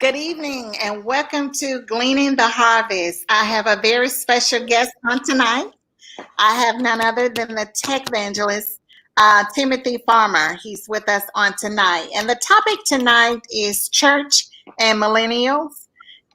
Good evening and welcome to Gleaning the Harvest. I have a very special guest on tonight. I have none other than the tech evangelist, Timothy Farmer. He's with us on tonight. And the topic tonight is church and millennials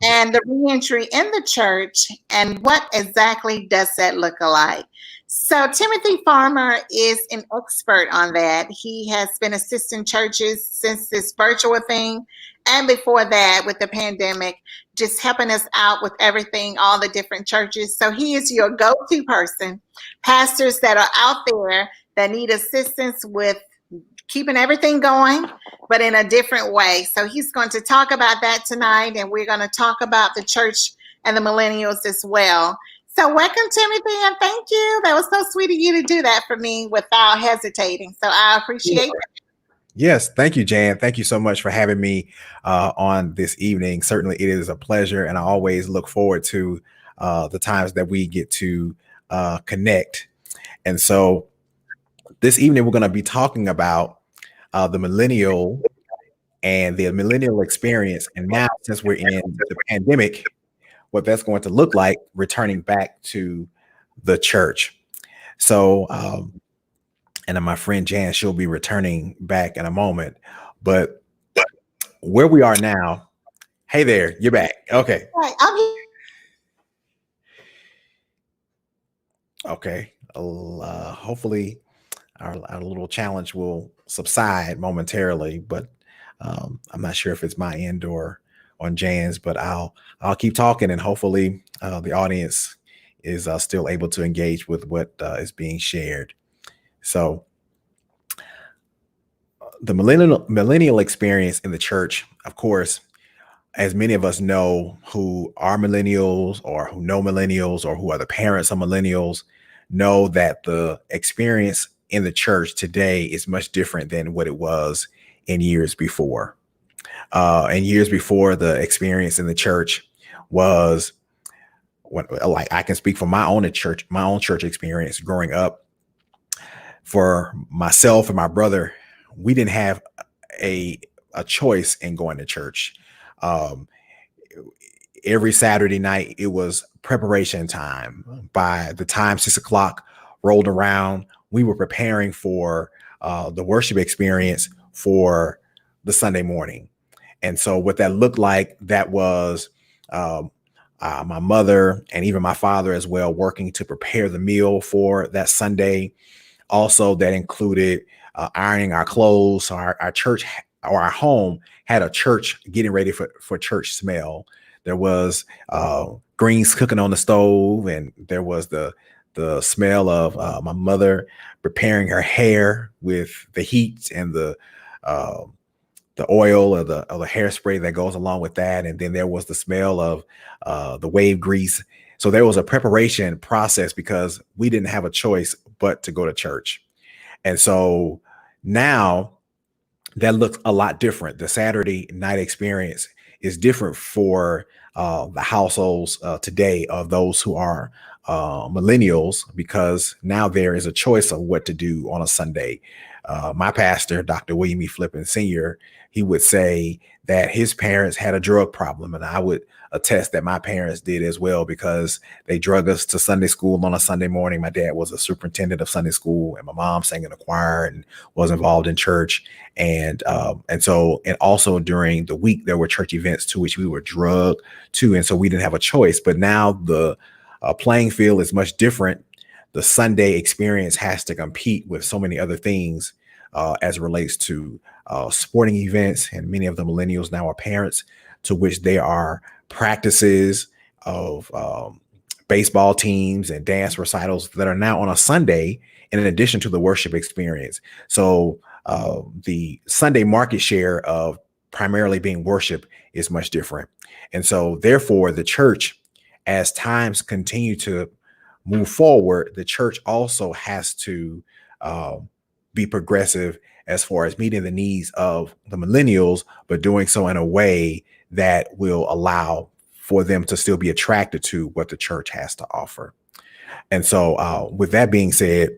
and the reentry in the church and what exactly does that look like. So Timothy Farmer is an expert on that. He has been assisting churches since this virtual thing and before that with the pandemic, just helping us out with everything, all the different churches. So he is your go-to person. Pastors that are out there that need assistance with keeping everything going, but in a different way. So he's going to talk about that tonight, and we're going to talk about the church and the millennials as well. So welcome, Timothy, and thank you. That was so sweet of you to do that for me without hesitating. So I appreciate it. Yes, thank you, Jan. Thank you so much for having me on this evening. Certainly, it is a pleasure, and I always look forward to the times that we get to connect. And so this evening, we're going to be talking about the millennial and the millennial experience. And now, since we're in the pandemic, what that's going to look like returning back to the church. So, and then my friend Jan, she'll be returning back in a moment. But where we are now, hey there, you're back. Okay. Right, I'm here. Okay. Hopefully our little challenge will subside momentarily, but I'm not sure if it's my end or on Jan's, but I'll keep talking, and hopefully the audience is still able to engage with what is being shared. So the millennial experience in the church, of course, as many of us know who are millennials or who know millennials or who are the parents of millennials, know that the experience in the church today is much different than what it was in years before. And years before, the experience in the church was like I can speak for my own church experience growing up. For myself and my brother, we didn't have a choice in going to church. Every Saturday night, it was preparation time. By the time 6 o'clock rolled around, we were preparing for the worship experience for the Sunday morning. And so what that looked like, that was my mother and even my father as well, working to prepare the meal for that Sunday. Also, that included ironing our clothes. So our church or our home had a church getting ready for church smell. There was greens cooking on the stove, and there was the smell of my mother preparing her hair with the heat and the oil or the hairspray that goes along with that. And then there was the smell of the wave grease. So there was a preparation process because we didn't have a choice but to go to church. And so now that looks a lot different. The Saturday night experience is different for the households today of those who are millennials, because now there is a choice of what to do on a Sunday. My pastor, Dr. William E. Flippin Sr., he would say that his parents had a drug problem, and I would attest that my parents did as well, because they drug us to Sunday school on a Sunday morning. My dad was a superintendent of Sunday school, and my mom sang in a choir and was involved in church. And also during the week, there were church events to which we were drugged to. And so we didn't have a choice. But now the playing field is much different. The Sunday experience has to compete with so many other things as it relates to sporting events. And many of the millennials now are parents, to which there are practices of baseball teams and dance recitals that are now on a Sunday, in addition to the worship experience. So the Sunday market share of primarily being worship is much different. And so therefore, the church, as times continue to move forward, the church also has to be progressive as far as meeting the needs of the millennials, but doing so in a way that will allow for them to still be attracted to what the church has to offer. And so with that being said,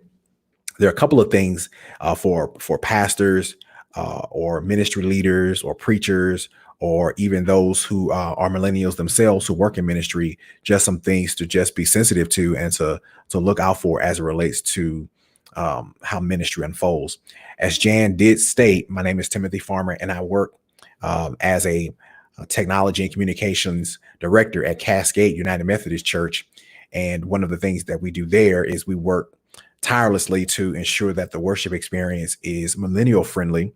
there are a couple of things for pastors or ministry leaders or preachers or even those who are millennials themselves who work in ministry, just some things to just be sensitive to and to look out for as it relates to how ministry unfolds. As Jan did state, my name is Timothy Farmer, and I work as a technology and communications director at Cascade United Methodist Church. And one of the things that we do there is we work tirelessly to ensure that the worship experience is millennial friendly,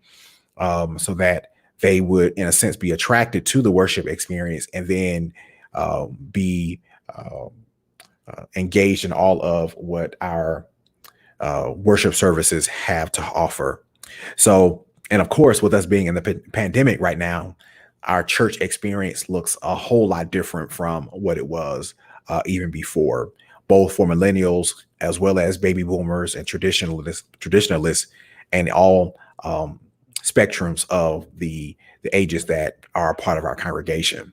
so that they would, in a sense, be attracted to the worship experience and then be engaged in all of what our worship services have to offer. So, and of course, with us being in the pandemic right now, our church experience looks a whole lot different from what it was even before, both for millennials as well as baby boomers and traditionalists, and all spectrums of the ages that are a part of our congregation.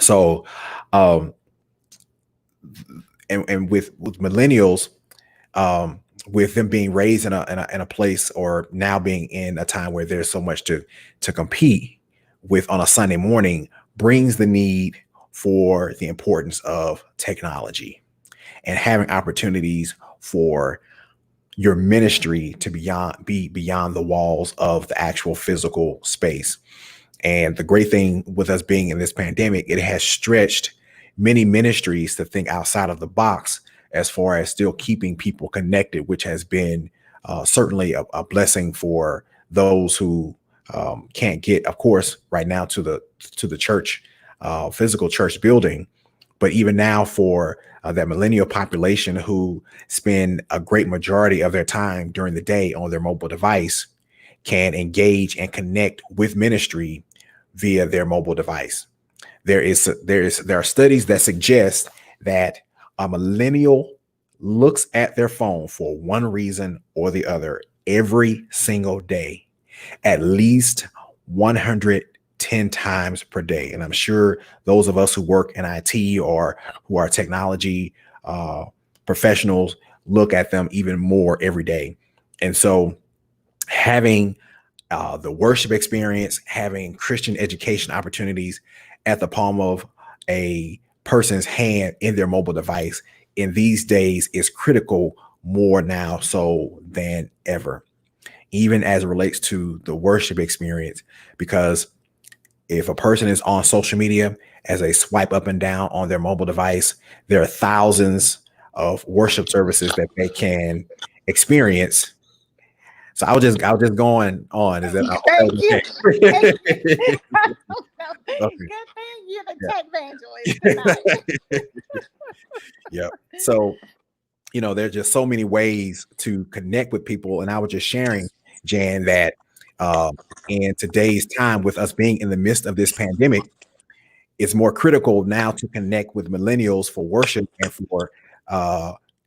So, and with millennials, with them being raised in a place, or now being in a time where there's so much to compete with on a Sunday morning, brings the need for the importance of technology and having opportunities for your ministry to be beyond the walls of the actual physical space. And the great thing with us being in this pandemic, it has stretched many ministries to think outside of the box as far as still keeping people connected, which has been certainly a blessing for those who can't get, of course, right now to the church, physical church building. But even now for that millennial population who spend a great majority of their time during the day on their mobile device, can engage and connect with ministry via their mobile device. There are studies that suggest that a millennial looks at their phone for one reason or the other every single day, at least 110 times per day. And I'm sure those of us who work in IT or who are technology professionals look at them even more every day. And so having the worship experience, having Christian education opportunities at the palm of a person's hand in their mobile device in these days is critical, more now so than ever, even as it relates to the worship experience. Because if a person is on social media, as they swipe up and down on their mobile device, there are thousands of worship services that they can experience. So I was just going on. Is that Thank you. okay? Thank you. I don't know. Okay. Good thing you're the tech evangelist tonight. Yeah. So, there's just so many ways to connect with people. And I was just sharing, Jan, that in today's time, with us being in the midst of this pandemic, it's more critical now to connect with millennials for worship and for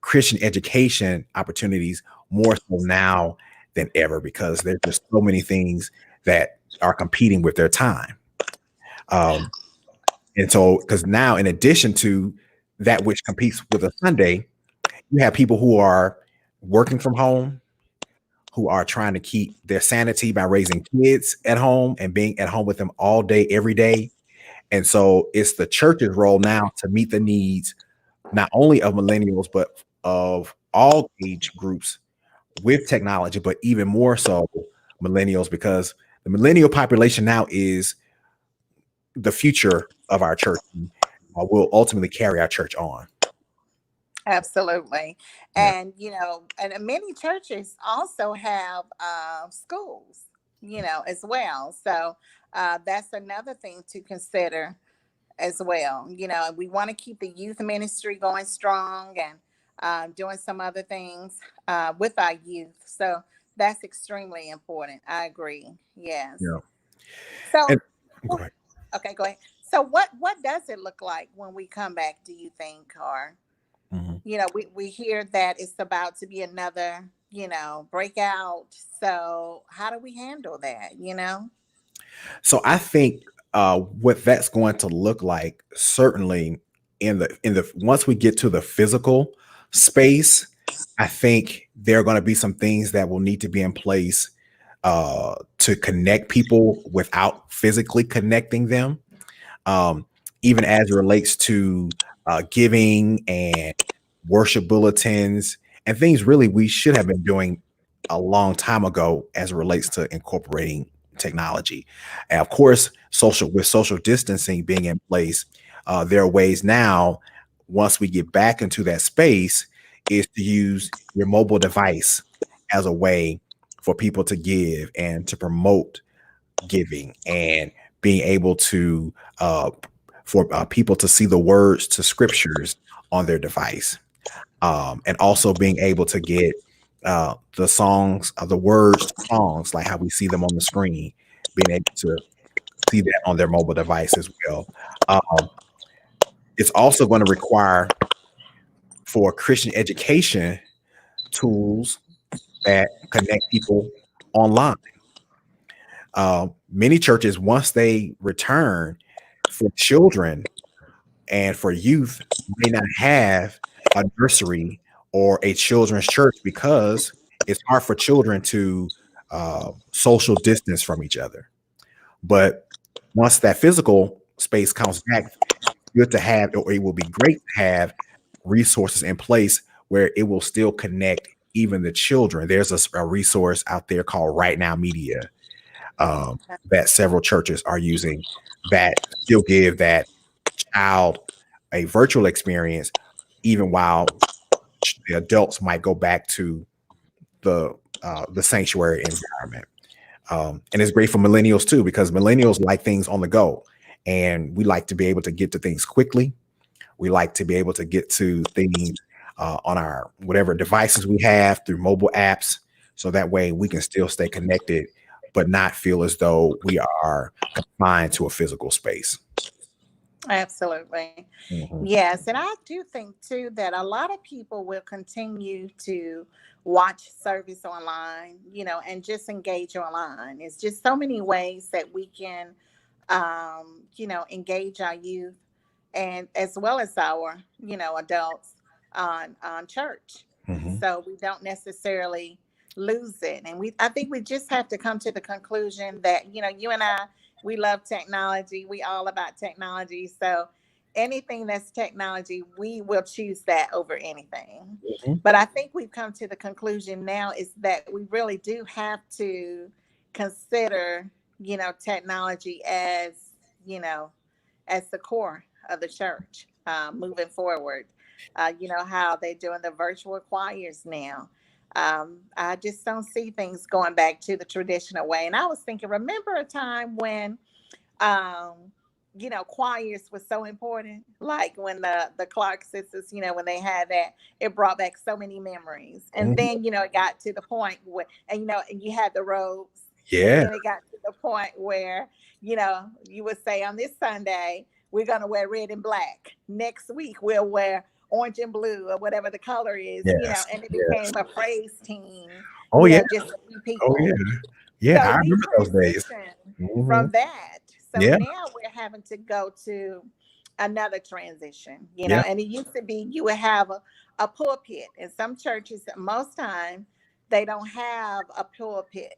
Christian education opportunities, more so now than ever, because there's just so many things that are competing with their time. And so, because now, in addition to that which competes with a Sunday, you have people who are working from home, who are trying to keep their sanity by raising kids at home and being at home with them all day, every day. And so it's the church's role now to meet the needs, not only of millennials, but of all age groups with technology, but even more so millennials, because the millennial population now is the future of our church, will ultimately carry our church on. Absolutely. Yeah. And, and many churches also have schools, as well. So that's another thing to consider as well. We want to keep the youth ministry going strong and doing some other things with our youth. So that's extremely important. I agree. Yes. Yeah. So, And go ahead. okay, go ahead. So what does it look like when we come back, do you think? Or, Mhm. we hear that it's about to be another, breakout. So how do we handle that? So I think what that's going to look like, certainly in the once we get to the physical space, I think there are going to be some things that will need to be in place to connect people without physically connecting them, um, even as it relates to giving and worship bulletins and things really we should have been doing a long time ago as it relates to incorporating technology. And of course, social distancing being in place, there are ways now, once we get back into that space, is to use your mobile device as a way for people to give and to promote giving and being able to for people to see the words to scriptures on their device, and also being able to get the songs, the words to songs, like how we see them on the screen, being able to see that on their mobile device as well. Um, it's also going to require for Christian education tools that connect people online. Many churches, once they return for children and for youth, may not have a nursery or a children's church because it's hard for children to social distance from each other. But once that physical space comes back, good to have, or it will be great to have resources in place where it will still connect even the children. There's a resource out there called Right Now Media, that several churches are using, that still give that child a virtual experience, even while the adults might go back to the sanctuary environment. And it's great for millennials too, because millennials like things on the go, and we like to be able to get to things quickly. We like to be able to get to things on our whatever devices we have through mobile apps, so that way we can still stay connected, but not feel as though we are confined to a physical space. Absolutely. Mhm. Yes. And I do think too that a lot of people will continue to watch service online, and just engage online. It's just so many ways that we can, engage our youth and as well as our, adults on church. Mhm. So we don't necessarily lose it. And I think we just have to come to the conclusion that, you and I, we love technology. We all about technology. So anything that's technology, we will choose that over anything. Mhm. But I think we've come to the conclusion now is that we really do have to consider, technology you know, as the core of the church moving forward. How they're doing the virtual choirs now. I just don't see things going back to the traditional way. And I was thinking, remember a time when um choirs was so important, like when the Clark sisters, when they had that, it brought back so many memories. And Mhm. then it got to the point where, and you had the robes. And Yeah. then it got to the point where you would say, on this Sunday we're going to wear red and black, next week we'll wear orange and blue, or whatever the color is, Yes. and it Yes. became a praise team, Oh yeah. just a few Oh yeah. people. Yeah. So I we remember those days. transitioned Mhm. from that. So Yeah. now we're having to go to another transition, Yeah. and it used to be you would have a pulpit. In some churches, most time, they don't have a pulpit,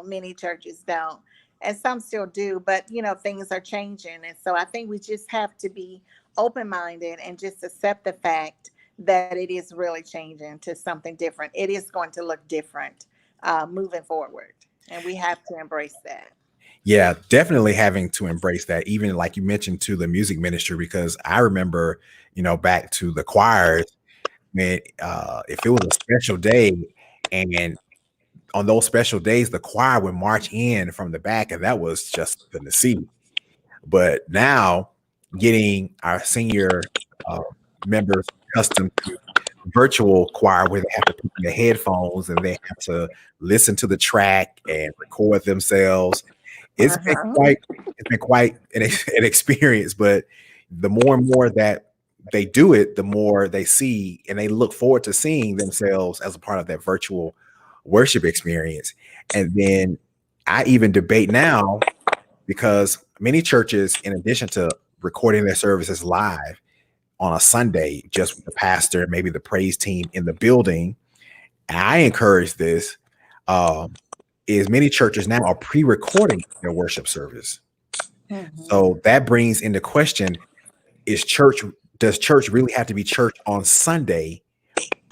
many churches don't. And some still do, but things are changing. And so I think we just have to be open minded and just accept the fact that it is really changing to something different. It is going to look different moving forward. And we have to embrace that. Yeah, definitely having to embrace that, even like you mentioned to the music ministry, because I remember, back to the choirs, man, if it was a special day, and on those special days, the choir would march in from the back, and that was just something to see. But now, getting our senior uh, members accustomed to virtual choir, where they have to put in their headphones and they have to listen to the track and record themselves, it's been Uh-huh. quite an experience. But the more and more that they do it, the more they see and they look forward to seeing themselves as a part of that virtual worship experience. And then I even debate now, because many churches, in addition to recording their services live on a Sunday, just with the pastor and maybe the praise team in the building, and I encourage this. is many churches now are pre-recording their worship service. Mhm. So that brings into question, is church does church really have to be church on Sunday,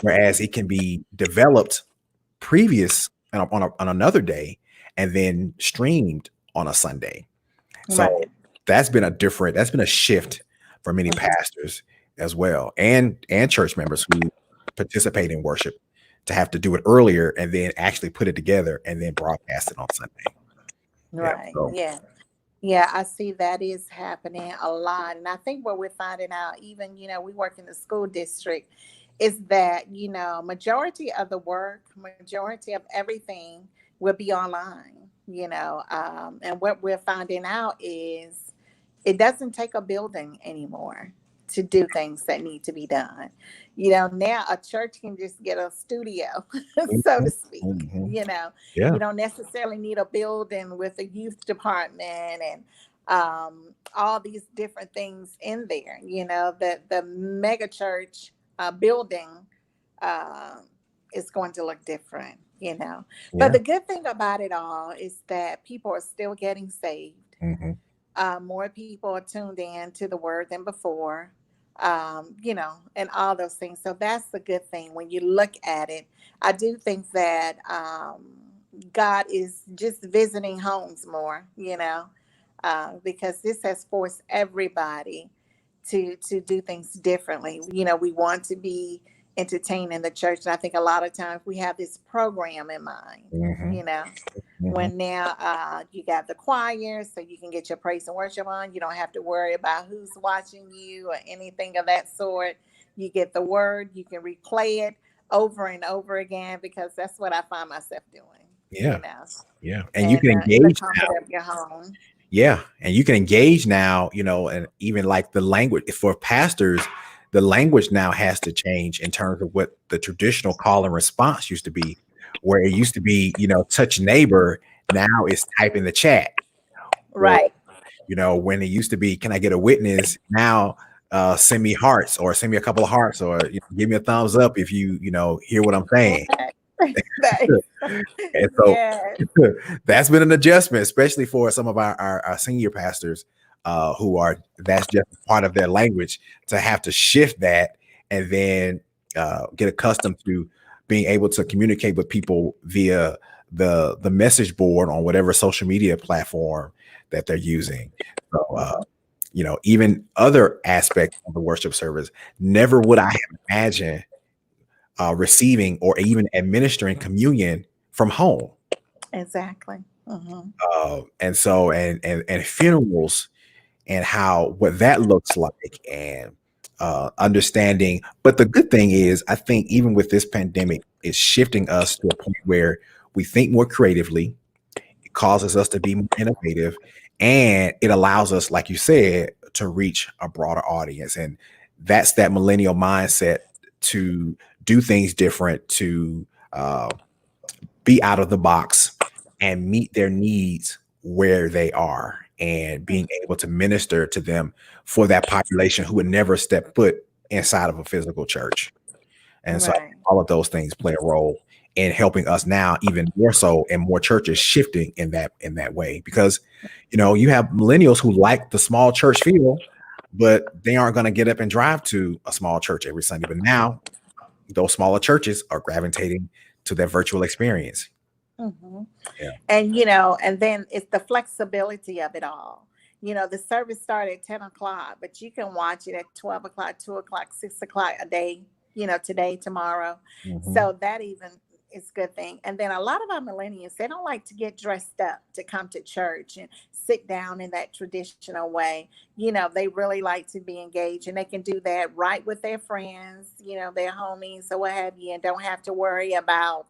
whereas it can be developed previous on another day and then streamed on a Sunday. So Right. that's been a shift for many pastors as well, and church members who participate in worship, to have to do it earlier and then actually put it together and then broadcast it on Sunday. Yeah. Right. So Yeah. Yeah, I see that is happening a lot. And I think what we're finding out, even, we work in the school district, is that, majority of the work, majority of everything will be online, and what we're finding out is it doesn't take a building anymore to do things that need to be done. Now a church can just get a studio, so to mhm, speak. mhm. You Yeah. don't necessarily need a building with a youth department and all these different things in there. That the mega church building uh, is going to look different. But Yeah. the good thing about it all is that people are still getting saved. Mhm. More people are tuned in to the word than before, and all those things. So that's the good thing when you look at it. I do think that God is just visiting homes more, because this has forced everybody to do things differently. We want to be entertained in the church, and I think a lot of times we have this program in mind. Mhm. You know, Mhm. when now you got the choir, so you can get your praise and worship on. You don't have to worry about who's watching you or anything of that sort. You get the word, you can replay it over and over again, because that's what I find myself doing, Yeah. Yeah. And you and can in the engage comfort of your home. Yeah, and you can engage now, and even like the language for pastors, the language now has to change in terms of what the traditional call and response used to be, where it used to be, touch neighbor, now it's type in the chat. Or, Right. when it used to be, can I get a witness? Now, send me hearts or send me a couple of hearts or give me a thumbs up if hear what I'm saying. Right. Nice. And so Yes. that's been an adjustment, especially for some of our senior pastors, who are that's just part of their language, to have to shift that and then get accustomed to being able to communicate with people via the message board on whatever social media platform that they're using. So even other aspects of the worship service, never would I have imagined receiving or even administering communion from home. Exactly. Hmm. And so and funerals, and how what that looks like, and understanding. But the good thing is, I think even with this pandemic, it's shifting us to a point where we think more creatively. It causes us to be more innovative, and it allows us, like you said, to reach a broader audience. And that's that millennial mindset, to do things different, to be out of the box and meet their needs where they are, and being able to minister to them, for that population who would never step foot inside of a physical church. And so Right. all of those things play a role in helping us now, even more so, and more churches shifting in that way, because you have millennials who like the small church feel, but they aren't going to get up and drive to a small church every Sunday. But now those smaller churches are gravitating to that virtual experience. Hmm. Yeah. And then it's the flexibility of it all. The service started at 10 o'clock, but you can watch it at 12 o'clock, 2 o'clock, 6 o'clock a day, today, tomorrow. Mhm. So that even is a good thing. And then a lot of our millennials, they don't like to get dressed up to come to church and sit down in that traditional way. They really like to be engaged, and they can do that right with their friends, their homies or what have you, and don't have to worry about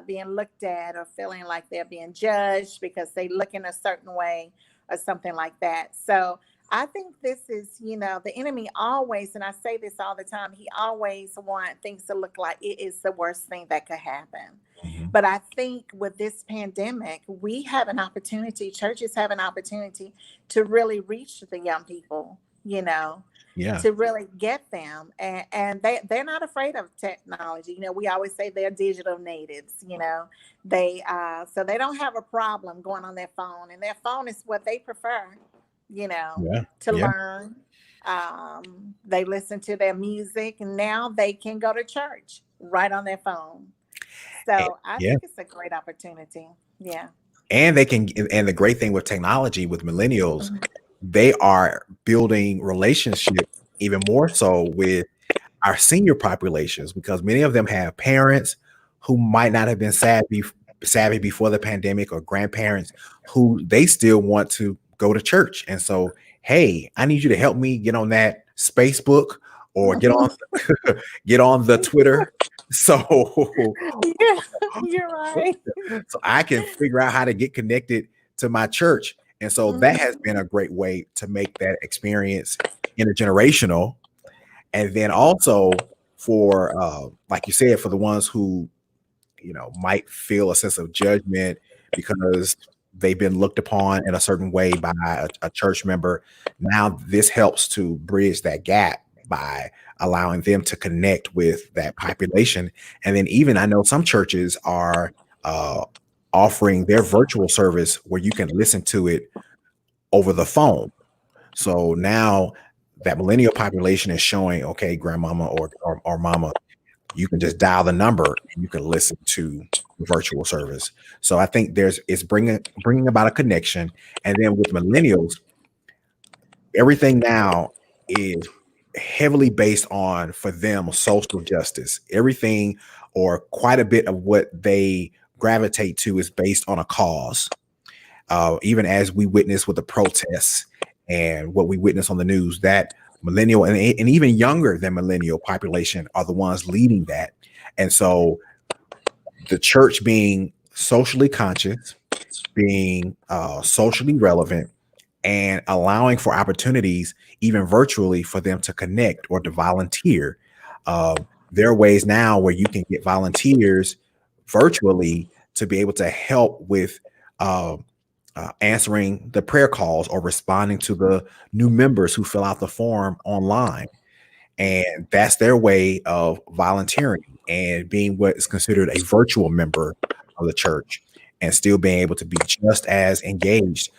being looked at or feeling like they're being judged because they look in a certain way or something like that. So I think this is, the enemy always, and I say this all the time, he always wants things to look like it is the worst thing that could happen. Mhm. But I think with this pandemic, we have an opportunity, churches have an opportunity to really reach the young people, you know, Yeah. to really get them. And they're not afraid of technology. We always say they're digital natives, so they don't have a problem going on their phone, and their phone is what they prefer, Yeah. to Yeah. learn. They listen to their music, and now they can go to church right on their phone. And, So I yeah. think it's a great opportunity. Yeah. And they can, and the great thing with technology with millennials, Mhm. they are building relationships even more so with our senior populations because many of them have parents who might not have been savvy before the pandemic, or grandparents who they still want to go to church. And so, hey, I need you to help me get on that Facebook, or get on the Twitter. So Yeah, you're right. so I can figure out how to get connected to my church. And so that has Mhm. been a great way to make that experience intergenerational. And then also for like you said, for the ones who might feel a sense of judgment because they've been looked upon in a certain way by a church member. Now this helps to bridge that gap by allowing them to connect with that population. And then even I know some churches are uh, offering their virtual service where you can listen to it over the phone. So now that millennial population is showing, okay, grandmama or mama, you can just dial the number and you can listen to the virtual service. So I think it's bringing about a connection. And then with millennials, everything now is heavily based on, for them, social justice. Everything, or quite a bit of what they gravitate to, is based on a cause. Even as we witness with the protests and what we witness on the news, that millennial and even younger than millennial population are the ones leading that. And so the church being socially conscious, being socially relevant, and allowing for opportunities, even virtually, for them to connect or to volunteer. There are ways now where you can get volunteers virtually to be able to help with uh, answering the prayer calls or responding to the new members who fill out the form online. And that's their way of volunteering and being what is considered a virtual member of the church, and still being able to be just as engaged,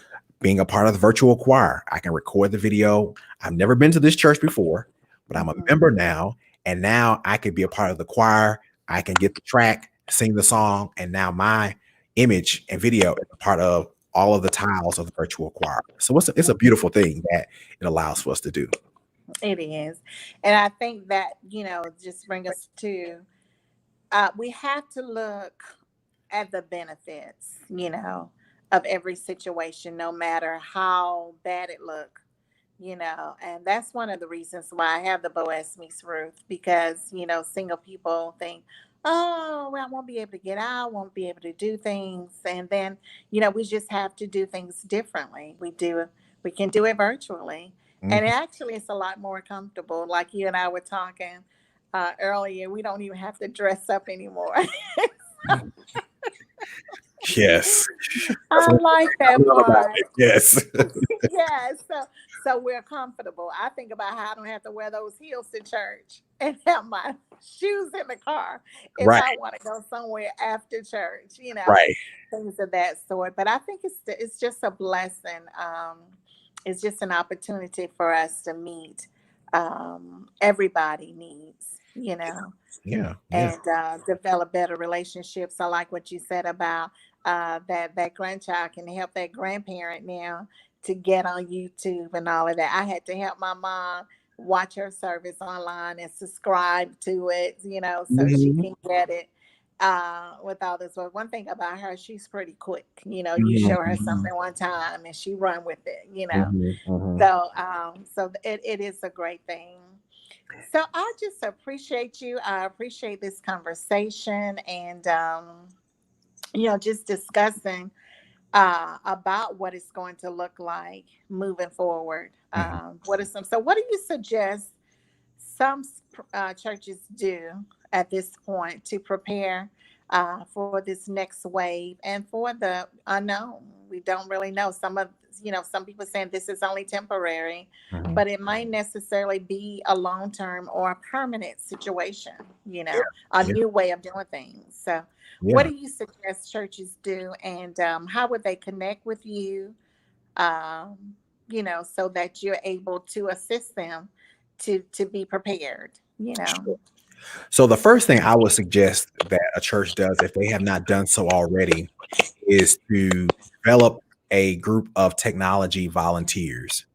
being a part of the virtual choir. I can record the video. I've never been to this church before, but I'm a Mhm. member now. And now I could be a part of the choir. I can get the track, sing the song, and now my image and video is a part of all of the tiles of the virtual choir. So it's a beautiful thing that it allows for us to do. It is. And I think that, just bring us to, we have to look at the benefits, of every situation, no matter how bad it look, and that's one of the reasons why I have the Boaz meets Ruth, because, single people think, oh, well, I won't be able to get out, won't be able to do things. And then, we just have to do things differently. We can do it virtually. And Mhm. actually, it's a lot more comfortable. Like you and I were talking earlier, we don't even have to dress up anymore. Yes. That's I what like I that love about part. it. Yes. Yeah, so we're comfortable. I think about how I don't have to wear those heels to church and have my shoes in the car if Right, I want to go somewhere after church, right. things of that sort. But I think it's just a blessing. It's just an opportunity for us to meet everybody needs, Yeah, yeah. and develop better relationships. I like what you said about that grandchild can help that grandparent now to get on YouTube and all of that. I had to help my mom watch her service online and subscribe to it, so she Mhm, can get it with all this. But one thing about her, she's pretty quick. You mhm, show her mhm, something one time and she run with it. mhm, mhm. So it is a great thing. So I just appreciate you. I appreciate this conversation, and just discussing about what it's going to look like moving forward. Mhm. What are some? So, what do you suggest some churches do at this point to prepare for this next wave and for the unknown? we don't really know. Some people saying this is only temporary, Mhm. but it might necessarily be a long term or a permanent situation, a Yeah, new way of doing things. So, what yeah. do you suggest churches do, and how would they connect with you, so that you're able to assist them to be prepared? Sure. So the first thing I would suggest that a church does, if they have not done so already, is to develop a group of technology volunteers.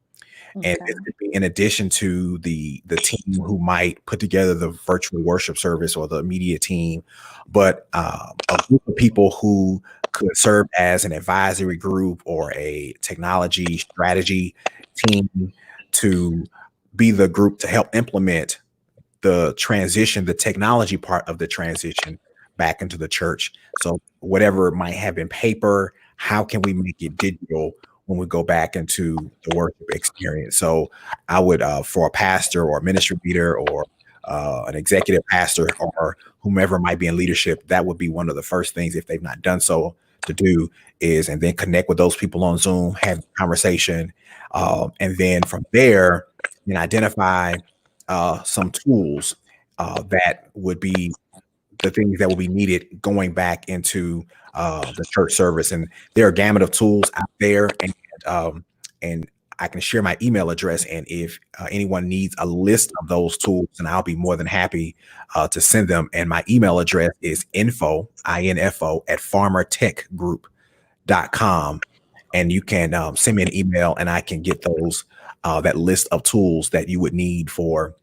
And Okay. this could be in addition to the team who might put together the virtual worship service or the media team, but a group of people who could serve as an advisory group or a technology strategy team to be the group to help implement the transition, the technology part of the transition back into the church. So whatever might have been paper, how can we make it digital when we go back into the worship experience? So I would, for a pastor or a ministry leader or an executive pastor or whomever might be in leadership, that would be one of the first things if they've not done so to do is, and then connect with those people on Zoom, have a conversation, and then from there, then identify some tools that would be the things that will be needed going back into the church service. And there are a gamut of tools out there, and I can share my email address. And if anyone needs a list of those tools, and I'll be more than happy to send them. And my email address is info at farmertechgroup.com. And you can send me an email, and I can get those that list of tools that you would need for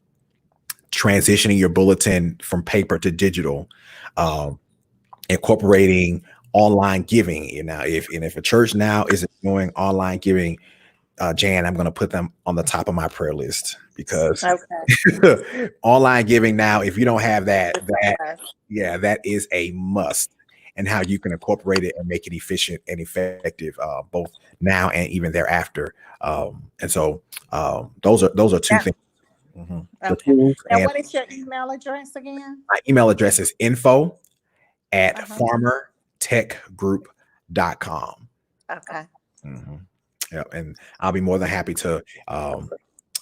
transitioning your bulletin from paper to digital, um, incorporating online giving. If a church now isn't doing online giving, Jan, I'm going to put them on the top of my prayer list because Okay. online giving now, if you don't have that, It's a must. that is a must. And how you can incorporate it and make it efficient and effective, both now and even thereafter. And so those are two Yeah. things. Mhm. The Okay. tools. Now, And what is your email address again? my email address is info at Uh-huh. farmertechgroup.com. Okay. Mhm. Yeah, and I'll be more than happy to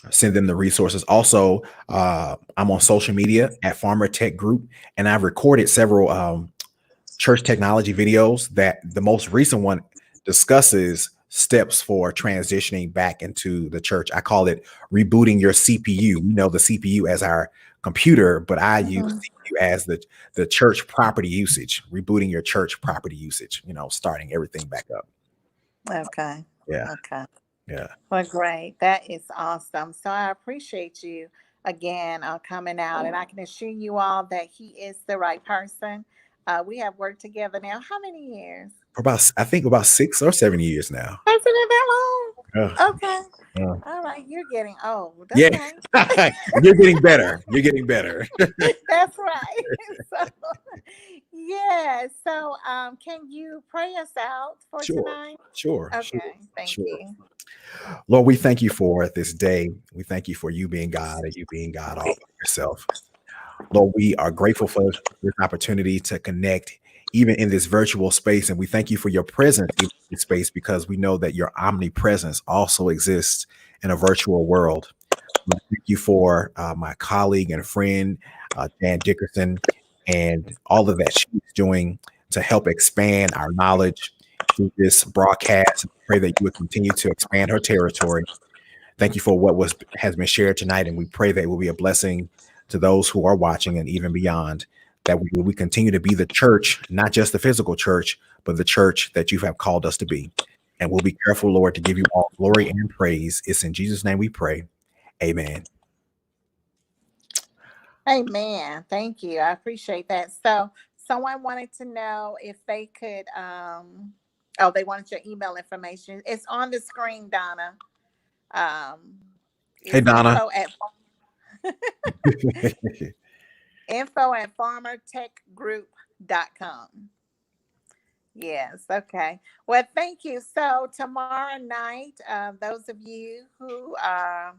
send them the resources. Also, I'm on social media at Farmer Tech Group, and I've recorded several church technology videos. That the most recent one discusses steps for transitioning back into the church. I call it rebooting your CPU. We know the CPU as our computer, but I use Mhm. CPU as the church property usage, rebooting your church property usage, starting everything back up. Okay. Yeah, Okay. yeah. Well, great. That is awesome. So I appreciate you again coming out, and I can assure you all that he is the right person. We have worked together now. How many years? For about, I think about 6 or 7 years now. Has it been that Yeah, long? Okay. yeah. All right. You're getting old. Yeah. Okay. You're getting better. You're getting better. That's right. So, yeah. So, can you pray us out for Sure, tonight? sure, sure, Okay. Thank sure. you. Lord, we thank you for this day. We thank you for you being God and you being God all by yourself. Lord, we are grateful for this opportunity to connect even in this virtual space. And we thank you for your presence in this space because we know that your omnipresence also exists in a virtual world. We thank you for my colleague and friend, Dan Dickerson, and all of that she's doing to help expand our knowledge through this broadcast. Pray that you would continue to expand her territory. Thank you for what has been shared tonight, and we pray that it will be a blessing to those who are watching and even beyond. That we continue to be the church, not just the physical church, but the church that you have called us to be. And we'll be careful, Lord, to give you all glory and praise. It's in Jesus' name we pray. Amen. Amen. Thank you. I appreciate that. So, someone wanted to know if they could, oh, they wanted your email information. It's on the screen, Donna. Um, Hey, it's Donna. info at farmertechgroup.com. Yes. Okay. Well, thank you. So tomorrow night, those of you who are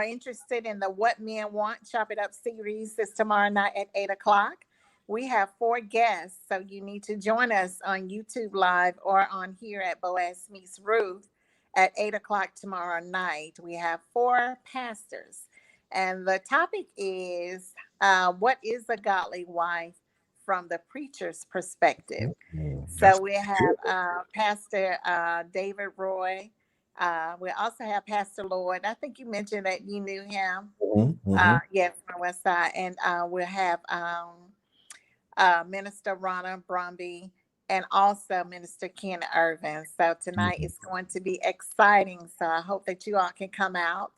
interested in the What Men Want Chop It Up series is tomorrow night at 8 o'clock. we have 4 guests. So you need to join us on YouTube Live or on here at Boaz Meets Ruth at 8 o'clock tomorrow night. We have 4 pastors. And the topic is what is a godly wife from the preacher's perspective? So That's we good. have Pastor David Roy. We also have Pastor Lloyd. I think you mentioned that you knew him. Mhm, mhm. Yes, from West Side. And we'll have Minister Ronna Brumby and also Minister Ken Irvin. So tonight Mhm. is going to be exciting. So I hope that you all can come out.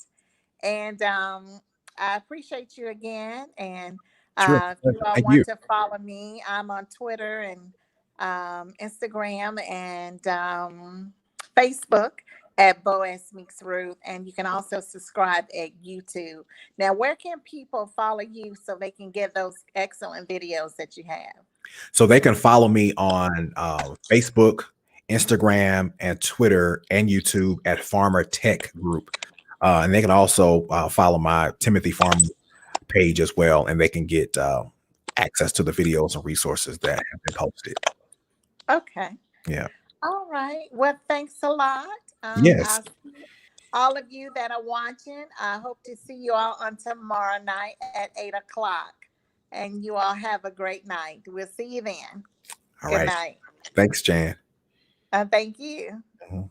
And I appreciate you again. And Sure. if you all Thank you. want to follow me, I'm on Twitter and Instagram and Facebook at Boaz Meets Ruth. And you can also subscribe at YouTube. Now, where can people follow you so they can get those excellent videos that you have? So they can follow me on Facebook, Instagram, and Twitter and YouTube at Farmer Tech Group. And they can also follow my Timothy Farmer page as well, and they can get access to the videos and resources that have been posted. Okay. Yeah. All right. Well, thanks a lot. Yes. I'll see all of you that are watching. I hope to see you all on tomorrow night at 8 o'clock. And you all have a great night. We'll see you then. All Good right. night. Thanks, Jan. Thank you. Mhm.